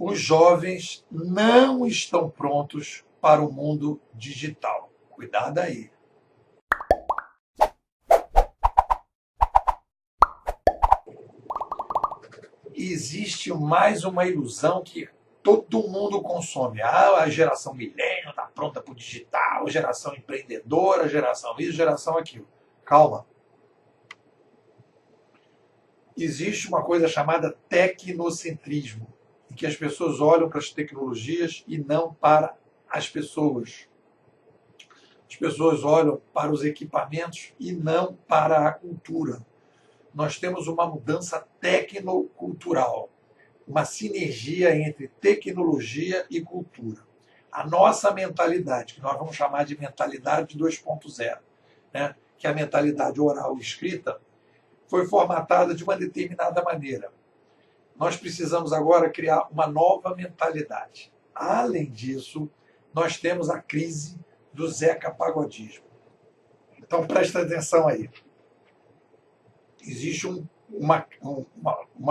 Os jovens não estão prontos para o mundo digital. Cuidado aí. Existe mais uma ilusão que todo mundo consome. Ah, a geração milênio está pronta para o digital, a geração empreendedora, a geração isso, a geração aquilo. Calma. Existe uma coisa chamada tecnocentrismo, em que as pessoas olham para as tecnologias e não para as pessoas. As pessoas olham para os equipamentos e não para a cultura. Nós temos uma mudança tecnocultural, uma sinergia entre tecnologia e cultura. A nossa mentalidade, que nós vamos chamar de mentalidade 2.0, né, que é a mentalidade oral e escrita, foi formatada de uma determinada maneira. Nós precisamos agora criar uma nova mentalidade. Além disso, nós temos a crise do Zeca Pagodismo. Então presta atenção aí. Existe uma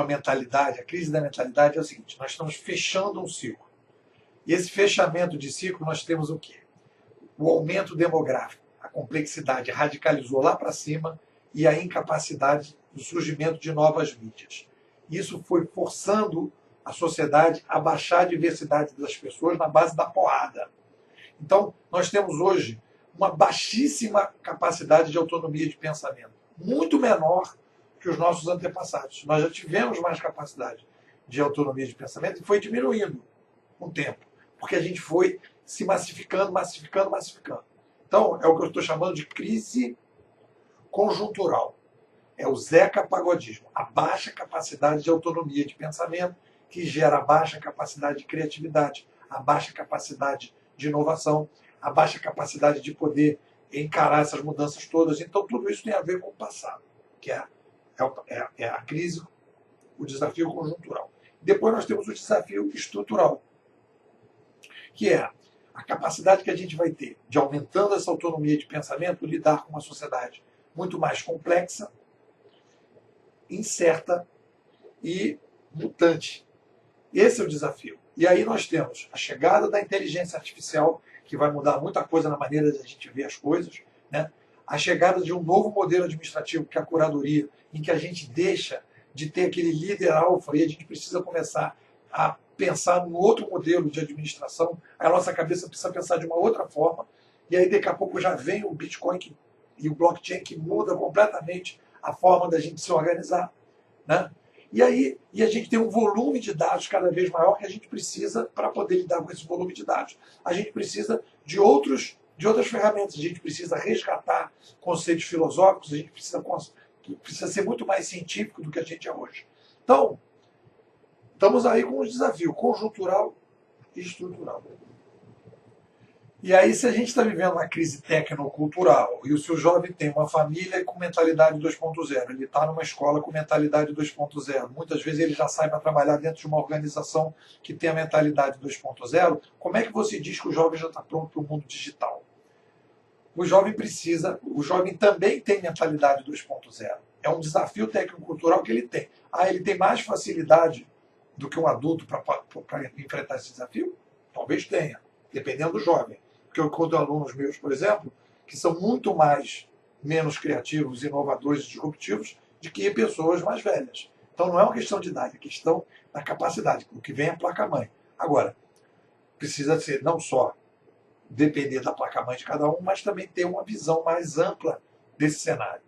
mentalidade, a crise da mentalidade é o seguinte: nós estamos fechando um ciclo. E esse fechamento de ciclo nós temos o quê? O aumento demográfico, a complexidade radicalizou lá para cima e a incapacidade do surgimento de novas mídias. Isso foi forçando a sociedade a baixar a diversidade das pessoas na base da porrada. Então, nós temos hoje uma baixíssima capacidade de autonomia de pensamento, muito menor que os nossos antepassados. Nós já tivemos mais capacidade de autonomia de pensamento e foi diminuindo com o tempo, porque a gente foi se massificando. Então, é o que eu estou chamando de crise conjuntural. É o Zeca Pagodismo, a baixa capacidade de autonomia de pensamento que gera a baixa capacidade de criatividade, a baixa capacidade de inovação, a baixa capacidade de poder encarar essas mudanças todas. Então, tudo isso tem a ver com o passado, que é a crise, o desafio conjuntural. Depois nós temos o desafio estrutural, que é a capacidade que a gente vai ter de, aumentando essa autonomia de pensamento, lidar com uma sociedade muito mais complexa, incerta e mutante. Esse é o desafio. E aí nós temos a chegada da inteligência artificial, que vai mudar muita coisa na maneira de a gente ver as coisas, né? A chegada de um novo modelo administrativo, que é a curadoria, em que a gente deixa de ter aquele líder alfa e a gente precisa começar a pensar num outro modelo de administração. A nossa cabeça precisa pensar de uma outra forma. E aí daqui a pouco já vem o Bitcoin e o blockchain que muda completamente a forma da gente se organizar, né? E aí a gente tem um volume de dados cada vez maior que a gente precisa para poder lidar com esse volume de dados. A gente precisa de outras ferramentas, a gente precisa resgatar conceitos filosóficos, a gente precisa ser muito mais científico do que a gente é hoje. Então, estamos aí com um desafio conjuntural e estrutural. E aí, se a gente está vivendo uma crise tecnocultural e o seu jovem tem uma família com mentalidade 2.0, ele está numa escola com mentalidade 2.0, muitas vezes ele já sai para trabalhar dentro de uma organização que tem a mentalidade 2.0, como é que você diz que o jovem já está pronto para o mundo digital? O jovem também tem mentalidade 2.0. É um desafio tecnocultural que ele tem. Ah, ele tem mais facilidade do que um adulto para enfrentar esse desafio? Talvez tenha, dependendo do jovem. Porque eu encontro alunos meus, por exemplo, que são muito menos criativos, inovadores e disruptivos do que pessoas mais velhas. Então não é uma questão de idade, é questão da capacidade. O que vem é a placa-mãe. Agora, precisa ser não só depender da placa-mãe de cada um, mas também ter uma visão mais ampla desse cenário.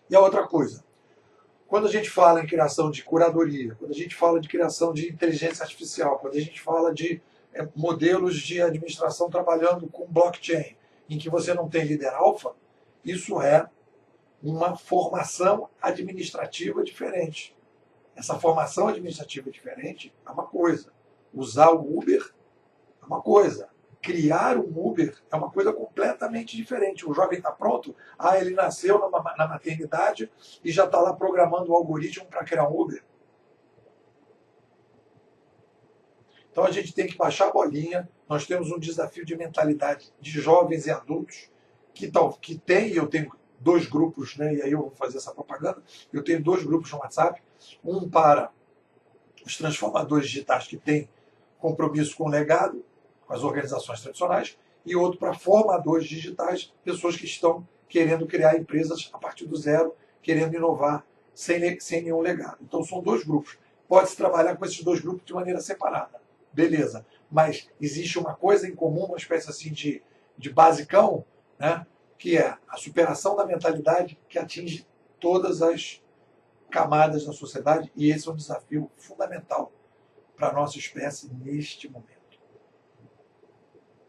E a outra coisa, quando a gente fala em criação de curadoria, quando a gente fala de criação de inteligência artificial, quando a gente fala de modelos de administração trabalhando com blockchain, em que você não tem líder alfa, isso é uma formação administrativa diferente. Essa formação administrativa diferente é uma coisa. Usar o Uber é uma coisa. Criar um Uber é uma coisa completamente diferente. O jovem está pronto, ele nasceu na maternidade e já está lá programando o algoritmo para criar um Uber. Então a gente tem que baixar a bolinha. Nós temos um desafio de mentalidade de jovens e adultos que tem, e eu tenho 2 grupos, né, e aí eu vou fazer essa propaganda, eu tenho 2 grupos no WhatsApp, um para os transformadores digitais que têm compromisso com o legado, com as organizações tradicionais, e outro para formadores digitais, pessoas que estão querendo criar empresas a partir do zero, querendo inovar sem nenhum legado. Então são dois grupos. Pode-se trabalhar com esses dois grupos de maneira separada. Beleza. Mas existe uma coisa em comum, uma espécie assim de basicão, né? Que é a superação da mentalidade que atinge todas as camadas da sociedade, e esse é um desafio fundamental para a nossa espécie neste momento.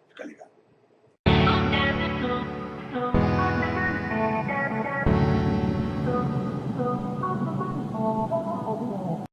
Fica ligado. Thank you.